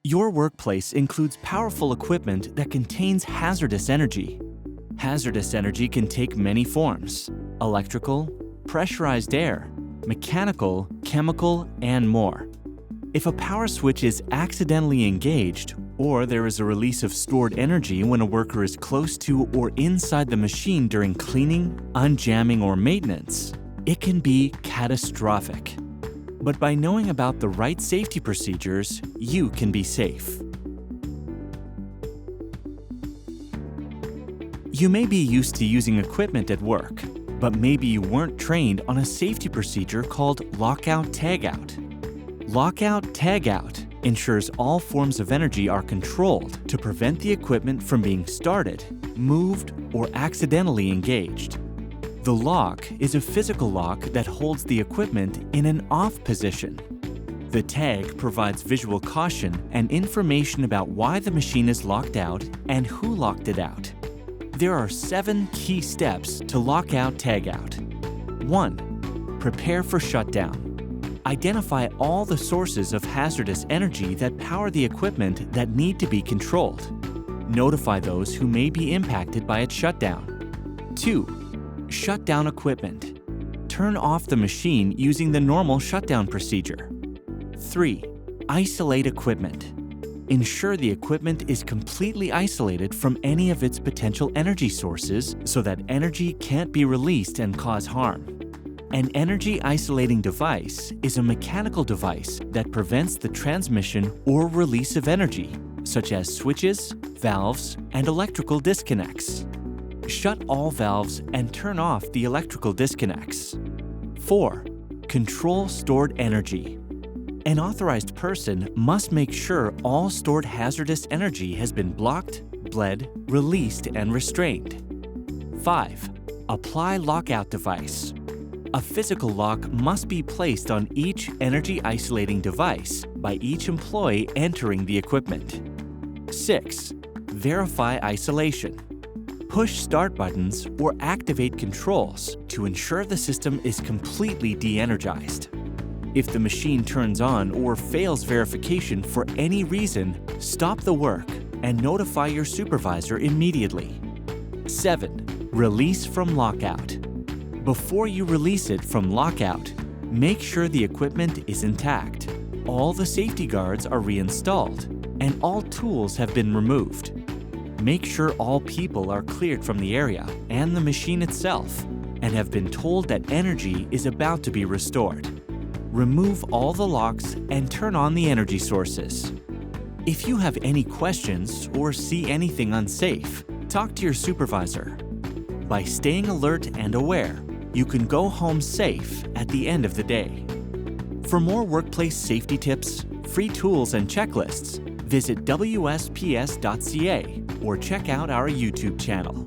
Your workplace includes powerful equipment that contains hazardous energy. Hazardous energy can take many forms: electrical, pressurized air, mechanical, chemical, and more. If a power switch is accidentally engaged, or there is a release of stored energy when a worker is close to or inside the machine during cleaning, unjamming, or maintenance, it can be catastrophic. But by knowing about the right safety procedures, you can be safe. You may be used to using equipment at work, but maybe you weren't trained on a safety procedure called lockout-tagout. Lockout-tagout ensures all forms of energy are controlled to prevent the equipment from being started, moved, or accidentally engaged. The lock is a physical lock that holds the equipment in an off position. The tag provides visual caution and information about why the machine is locked out and who locked it out. There are 7 key steps to lockout-tagout. 1. Prepare for shutdown. Identify all the sources of hazardous energy that power the equipment that need to be controlled. Notify those who may be impacted by its shutdown. 2. Shut down equipment. Turn off the machine using the normal shutdown procedure. 3. Isolate equipment. Ensure the equipment is completely isolated from any of its potential energy sources so that energy can't be released and cause harm. An energy isolating device is a mechanical device that prevents the transmission or release of energy, such as switches, valves, and electrical disconnects. Shut all valves and turn off the electrical disconnects. 4. Control stored energy. An authorized person must make sure all stored hazardous energy has been blocked, bled, released, and restrained. 5. Apply lockout device. A physical lock must be placed on each energy isolating device by each employee entering the equipment. 6. Verify isolation. Push start buttons or activate controls to ensure the system is completely de-energized. If the machine turns on or fails verification for any reason, stop the work and notify your supervisor immediately. 7. Release from lockout. Before you release it from lockout, make sure the equipment is intact, all the safety guards are reinstalled, and all tools have been removed. Make sure all people are cleared from the area and the machine itself, and have been told that energy is about to be restored. Remove all the locks and turn on the energy sources. If you have any questions or see anything unsafe, talk to your supervisor. By staying alert and aware, you can go home safe at the end of the day. For more workplace safety tips, free tools, and checklists, visit WSPS.ca or check out our YouTube channel.